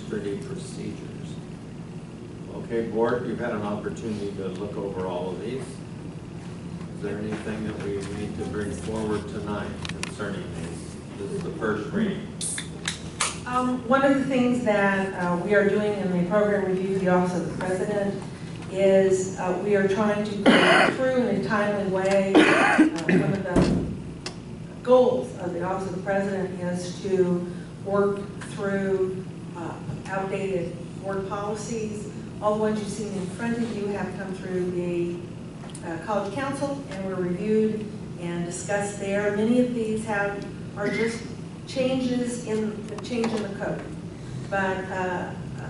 administrative procedures. Okay, board, you've had an opportunity to look over all of these. Is there anything that we need to bring forward tonight concerning these? This is the first reading. One of the things that we are doing in the program review of the Office of the President is we are trying to go through in a timely way. One of the goals of the Office of the President is to work through outdated board policies. All the ones you've seen in front of you have come through the College Council and were reviewed and discussed there. Many of these are just changes in the code. But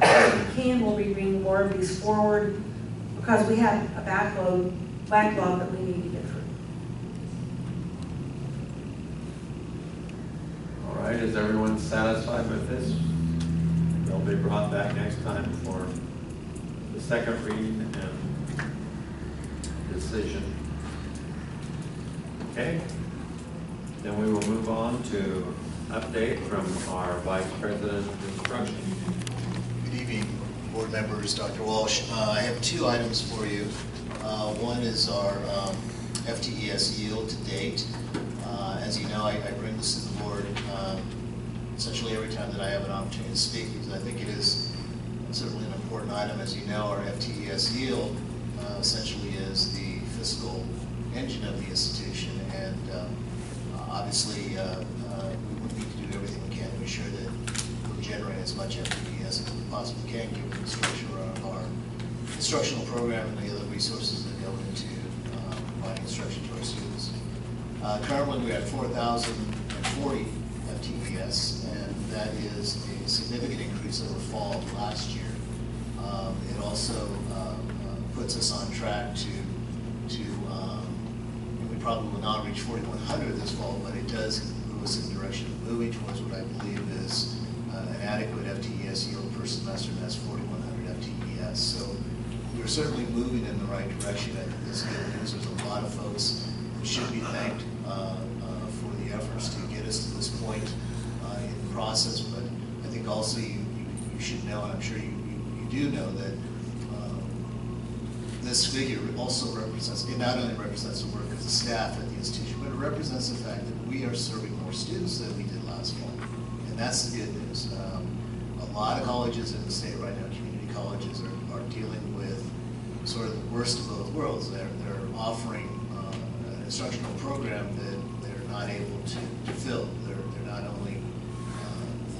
if we can, we'll be bringing more of these forward because we have a backlog that we need to get through. All right, is everyone satisfied with this? They'll be brought back next time for the second reading and decision. Okay, then we will move on to update from our Vice President of Instruction. Good evening, board members, Dr. Walsh. I have two items for you. One is our FTES yield to date. As you know, I bring this to the board essentially every time that I have an opportunity to speak because I think it is certainly an important item. As you know, our FTES yield essentially is the fiscal engine of the institution, and obviously we need to do everything we can to ensure that we're generating as much FTES as we possibly can given the structure of our instructional program and the other resources that go into providing instruction to our students. Currently we're at 4,040 FTES, and that is a significant increase over fall of last year. It also puts us on track to we probably will not reach 4,100 this fall, but it does move us in the direction of moving towards what I believe is an adequate FTES yield per semester, and that's 4,100 FTES. So we're certainly moving in the right direction. I think this is good news. There's a lot of folks who should be thanked for the efforts to get us to this point in the process, but I think also you should know, and I'm sure you do know, that this figure also represents, it not only represents the work of the staff at the institution, but it represents the fact that we are serving more students than we did last fall. And that's the good news. A lot of colleges in the state right now, community colleges, are dealing with sort of the worst of both worlds. They're offering an instructional program that they're not able to fill. They're not only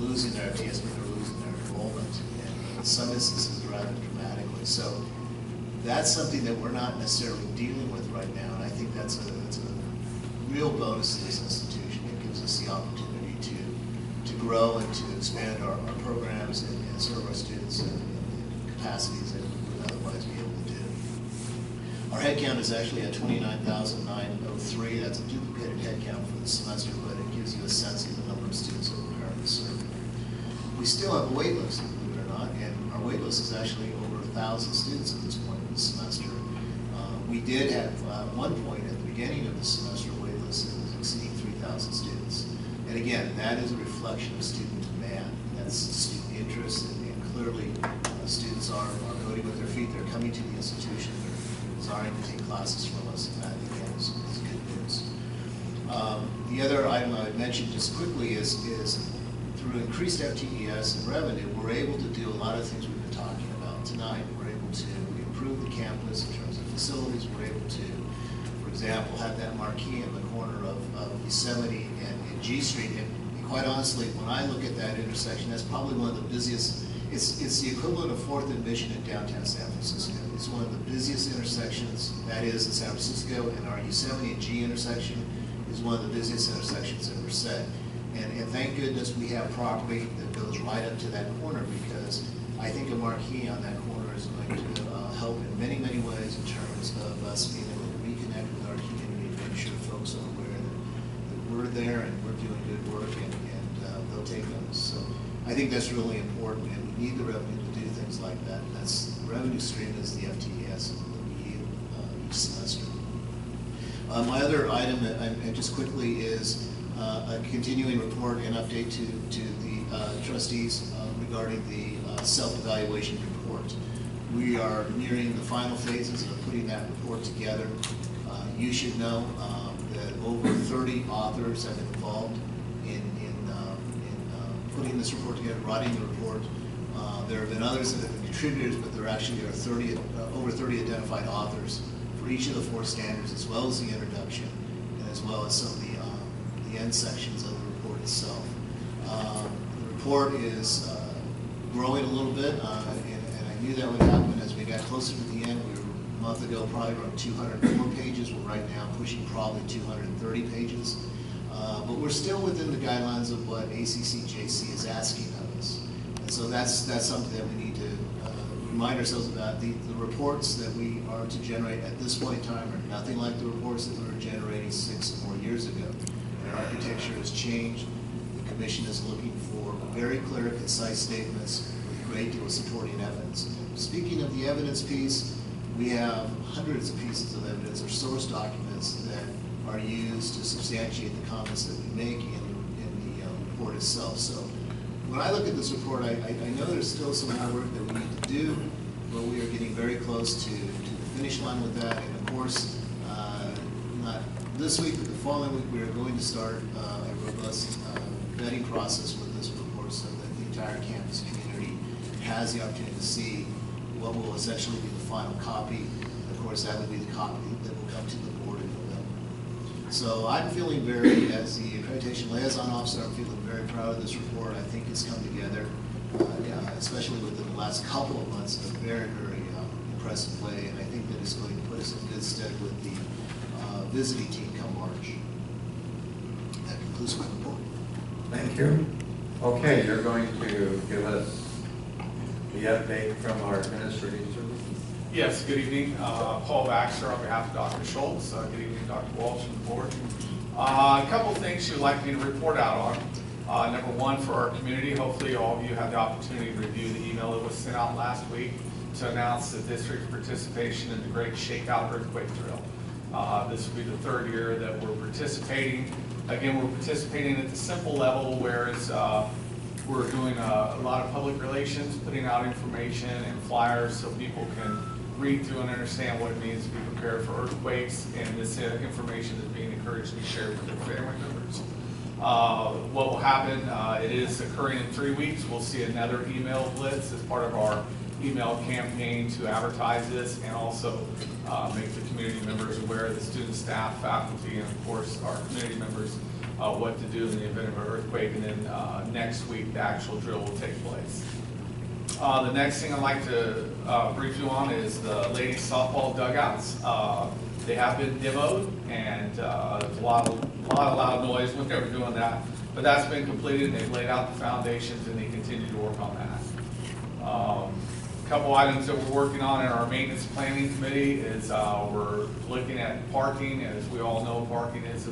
losing their FTS, but they're losing their enrollment, and in some instances rather dramatically. So that's something that we're not necessarily dealing with right now, and I think that's a real bonus to this institution. It gives us the opportunity to grow and to expand our programs and serve our students in capacities that we would otherwise be able to do. Our headcount is actually at 29,903. That's a duplicated headcount for the semester, but it gives you a sense of the number of students that we're currently serving. We still have a wait list, believe it or not, and our wait list is actually over 1,000 students at this point in the semester. We did have one point at the beginning of the semester wait list that was exceeding 3,000 students. And again, that is a reflection of student demand. That's student interest, and clearly students are voting with their feet. They're coming to the institution. They're desiring to take classes from us, and that again is good news. The other item I would mention just quickly is through increased FTES and revenue, we're able to do a lot of things we've been talking about tonight. We're able to improve the campus in terms of facilities. We're able to, for example, have that marquee in the corner of Yosemite and G Street. And quite honestly, when I look at that intersection, that's probably one of the busiest. It's the equivalent of 4th and Mission in downtown San Francisco. It's one of the busiest intersections that is in San Francisco, and our Yosemite and G intersection is one of the busiest intersections that we're set. And thank goodness we have property that goes right up to that corner, because I think a marquee on that corner is going to help in many, many ways in terms of us being able to reconnect with our community and make sure folks are aware that we're there and we're doing good work, and they'll take notice. So I think that's really important, and we need the revenue to do things like that. That's the revenue stream is the FTES that we yield each semester. My other item, and just quickly, is a continuing report and update to the trustees regarding the self-evaluation report. We are nearing the final phases of putting that report together. You should know that over 30 authors have been involved in putting this report together, writing the report. There have been others that have been contributors, but there actually are over 30 identified authors for each of the 4 standards, as well as the introduction, and as well as some of the end sections of the report itself. The report is growing a little bit, and I knew that would happen as we got closer to the end. We were a month ago probably around 204 pages. We're right now pushing probably 230 pages. But we're still within the guidelines of what ACCJC is asking of us. And so that's something that we need to remind ourselves about. The reports that we are to generate at this point in time are nothing like the reports that we were generating 6 or more years ago. Our architecture has changed. The commission is looking for very clear, concise statements with a great deal of supporting evidence. Speaking of the evidence piece, we have hundreds of pieces of evidence or source documents that are used to substantiate the comments that we make in the report itself. So when I look at this report, I know there's still some more work that we need to do, but we are getting very close to the finish line with that. And of course, not this week, but the following week, we are going to start a robust vetting process with this report so that the entire campus community has the opportunity to see what will essentially be the final copy. Of course, that would be the copy that will come to the board in November. So I'm feeling very, as the accreditation liaison officer, I'm feeling very proud of this report. I think it's come together, especially within the last couple of months, in a very, very impressive way. And I think that it's going to put us in good stead with the visiting team come March. That concludes my report. Thank you. Okay, you're going to give us the update from our administrative services. Yes, good evening. Paul Baxter on behalf of Dr. Schultz. Good evening, Dr. Walsh and the board. A couple of things you'd like me to report out on. Number one, for our community, hopefully all of you had the opportunity to review the email that was sent out last week to announce the district's participation in the Great Shakeout Earthquake Drill. This will be the 3rd year that we're participating. Again, we're participating at the simple level, whereas we're doing a lot of public relations, putting out information and flyers so people can read through and understand what it means to be prepared for earthquakes, and this information is being encouraged to be shared with their family members. What will happen, it is occurring in 3 weeks. We'll see another email blitz as part of our email campaign to advertise this and also make the community members aware, the student, staff, faculty, and of course our community members, what to do in the event of an earthquake. And then next week the actual drill will take place. The next thing I'd like to brief you on is the ladies softball dugouts. They have been demoed, and there's a lot of loud noise when they were doing that. But that's been completed, and they've laid out the foundations, and they continue to work on that. A couple items that we're working on in our maintenance planning committee is we're looking at parking. As we all know, parking is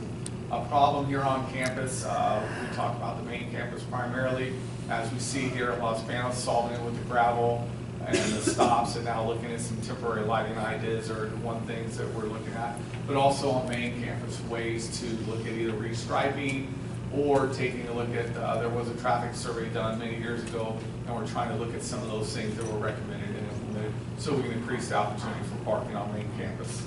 a problem here on campus. We talk about the main campus primarily, as we see here at Los Banos, solving it with the gravel and the stops, and now looking at some temporary lighting ideas are one things that we're looking at. But also on main campus, ways to look at either restriping or taking a look at, there was a traffic survey done many years ago, and we're trying to look at some of those things that were recommended and implemented so we can increase the opportunity for parking on main campus.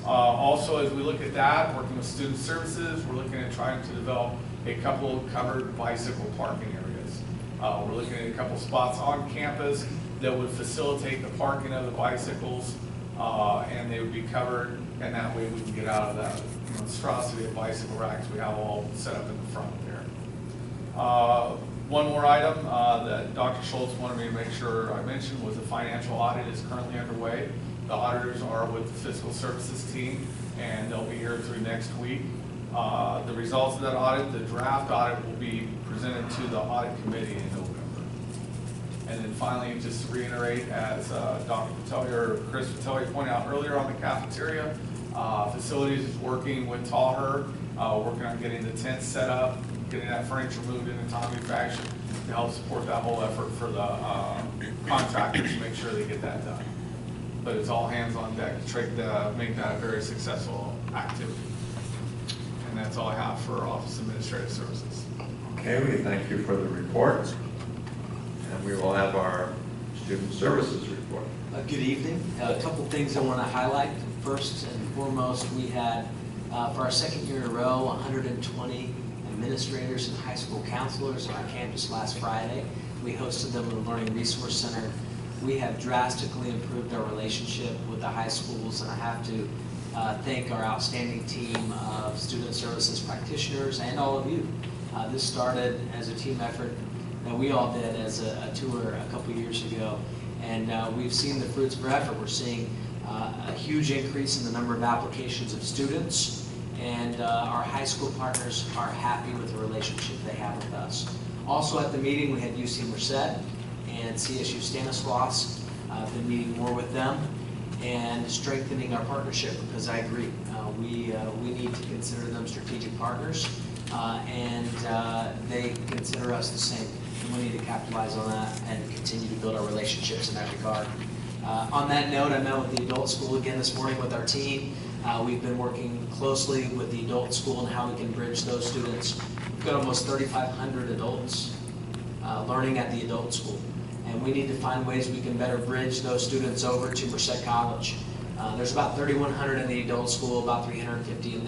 Also, as we look at that, working with student services, we're looking at trying to develop a couple of covered bicycle parking areas. We're looking at a couple spots on campus that would facilitate the parking of the bicycles, and they would be covered, and that way we can get out of that monstrosity of bicycle racks we have all set up in the front there. One more item that Dr. Schultz wanted me to make sure I mentioned was the financial audit is currently underway. The auditors are with the fiscal services team, and they'll be here through next week. The results of that audit, the draft audit, will be presented to the audit committee in November. And then finally, just to reiterate, as Dr. Patelli or Chris Patelli pointed out earlier on the cafeteria, facilities is working with Taher, working on getting the tents set up, getting that furniture moved in a timely fashion to help support that whole effort for the contractors to make sure they get that done. But it's all hands on deck to make that a very successful activity. And that's all I have for Office of Administrative Services. Okay, we thank you for the report. And and we will have our student services report. Good evening. A couple things I want to highlight. First and foremost, we had, for our second year in a row, 120 administrators and high school counselors on our campus last Friday. We hosted them in the Learning Resource Center. We have drastically improved our relationship with the high schools, and I have to thank our outstanding team of student services practitioners and all of you. This started as a team effort that we all did as a tour a couple years ago, and we've seen the fruits of our effort. We're seeing a huge increase in the number of applications of students, and our high school partners are happy with the relationship they have with us. Also at the meeting, we had UC Merced and CSU Stanislaus. I've been meeting more with them and strengthening our partnership, because I agree, we need to consider them strategic partners, and they consider us the same. And we need to capitalize on that and continue to build our relationships in that regard. On that note, I met with the adult school again this morning with our team. We've been working closely with the adult school and how we can bridge those students. We've got almost 3,500 adults learning at the adult school, and we need to find ways we can better bridge those students over to Merced College. There's about 3,100 in the adult school, about 350 in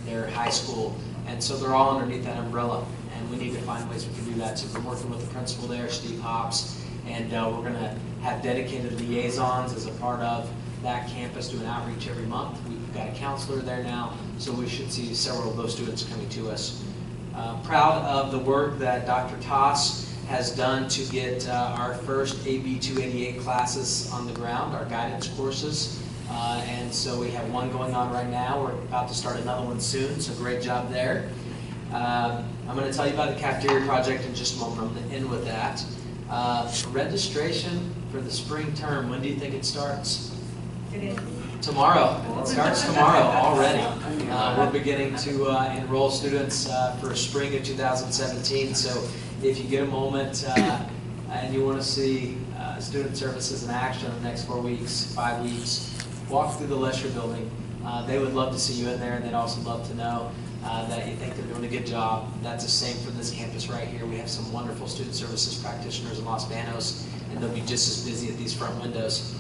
their high school, and so they're all underneath that umbrella, and we need to find ways we can do that. So we're working with the principal there, Steve Hops, and we're going to have dedicated liaisons as a part of that campus doing outreach every month. We've got a counselor there now, so we should see several of those students coming to us. Proud of the work that Dr. Toss has done to get our first AB 288 classes on the ground, our guidance courses. And so we have one going on right now. We're about to start another one soon, so great job there. I'm going to tell you about the cafeteria project in just a moment. I'm going to end with that. Registration for the spring term, when do you think it starts? Tomorrow. It starts tomorrow already. We're beginning to enroll students for spring of 2017. So if you get a moment and you want to see student services in action in the next 4 weeks, 5 weeks, walk through the Lesher building. They would love to see you in there, and they'd also love to know that you think they're doing a good job. That's the same for this campus right here. We have some wonderful student services practitioners in Los Banos, and they'll be just as busy at these front windows.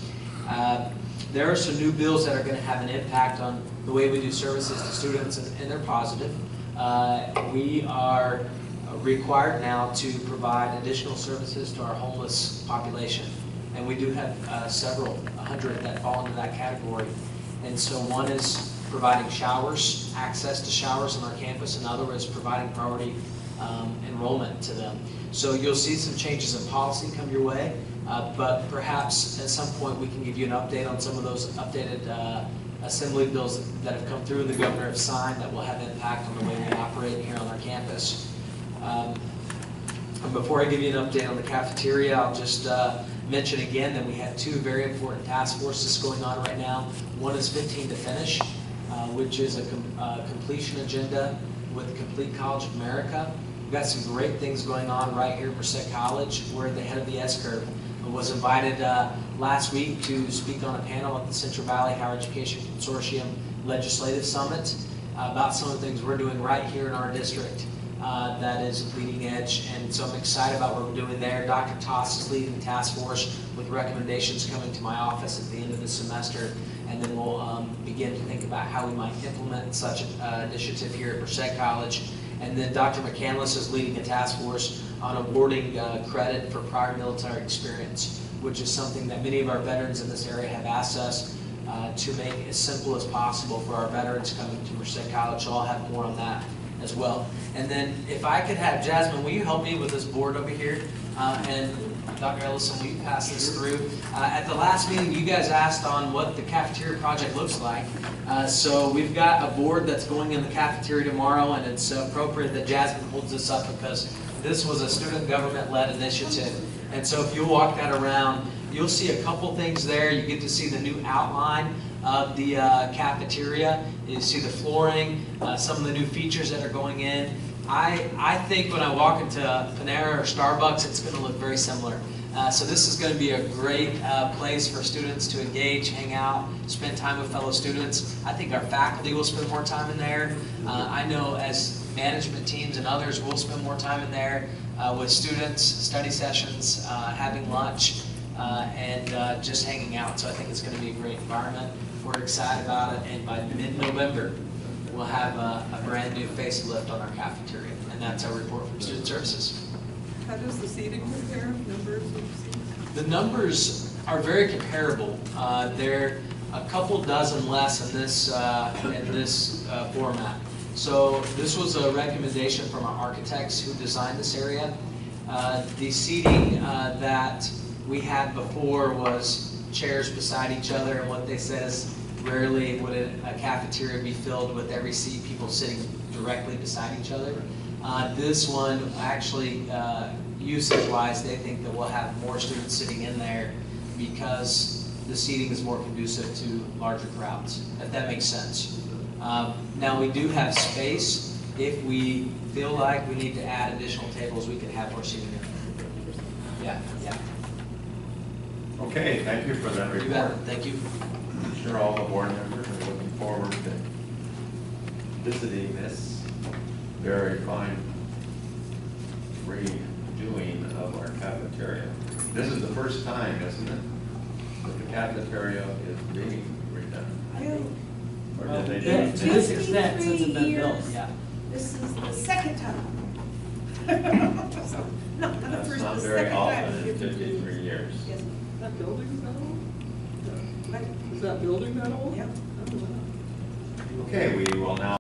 There are some new bills that are going to have an impact on the way we do services to students, and they're positive. We are required now to provide additional services to our homeless population, and we do have several hundred that fall into that category. And so one is providing showers, access to showers on our campus, and another is providing priority enrollment to them. So you'll see some changes in policy come your way, but perhaps at some point we can give you an update on some of those updated assembly bills that have come through and the governor has signed that will have impact on the way we operate here on our campus. And before I give you an update on the cafeteria, I'll just mention again that we have two very important task forces going on right now. One is 15 to Finish, which is a completion agenda with Complete College of America. We've got some great things going on right here at Merced College. We're at the head of the S-curve. I was invited last week to speak on a panel at the Central Valley Higher Education Consortium Legislative Summit about some of the things we're doing right here in our district that is leading edge, and so I'm excited about what we're doing there. Dr. Toss is leading the task force with recommendations coming to my office at the end of the semester, and then we'll begin to think about how we might implement such an initiative here at Merced College. And then Dr. McCandless is leading a task force on awarding credit for prior military experience, which is something that many of our veterans in this area have asked us to make as simple as possible for our veterans coming to Merced College. So I'll have more on that as well. And then if I could have Jasmine, will you help me with this board over here? And Dr. Ellison, will you pass this through? At the last meeting, you guys asked on what the cafeteria project looks like. So we've got a board that's going in the cafeteria tomorrow, and it's appropriate that Jasmine holds this up because this was a student government-led initiative. And so if you walk that around, you'll see a couple things there. You get to see the new outline of the cafeteria. You see the flooring, some of the new features that are going in. I think when I walk into Panera or Starbucks, it's going to look very similar. So this is going to be a great place for students to engage, hang out, spend time with fellow students. I think our faculty will spend more time in there. I know as management teams and others will spend more time in there with students, study sessions, having lunch, and just hanging out. So I think it's going to be a great environment. We're excited about it, and by mid-November, we'll have a brand new facelift on our cafeteria, and that's our report from Student Services. How does the seating compare, numbers of seats? The numbers are very comparable. They're a couple dozen less in this format. So this was a recommendation from our architects who designed this area. The seating that we had before was chairs beside each other, and what they said is rarely would a cafeteria be filled with every seat people sitting directly beside each other. This one actually, usage-wise, they think that we'll have more students sitting in there because the seating is more conducive to larger crowds, if that makes sense. Now we do have space. If we feel like we need to add additional tables, we can have more seating in there. Yeah. Okay, thank you for that You bet. report. Thank you. I'm sure all the board members are looking forward to visiting this very fine redoing of our cafeteria. This is the first time, isn't it, that the cafeteria is being redone? Or did they do Yeah, it? to this extent, since it's been built, yeah. This is the second time. So, no, not the That's first, not the very second often time. in 53 years. Yes. That building that old? What? Is that building that old? Yep. Oh, wow. Okay, we will now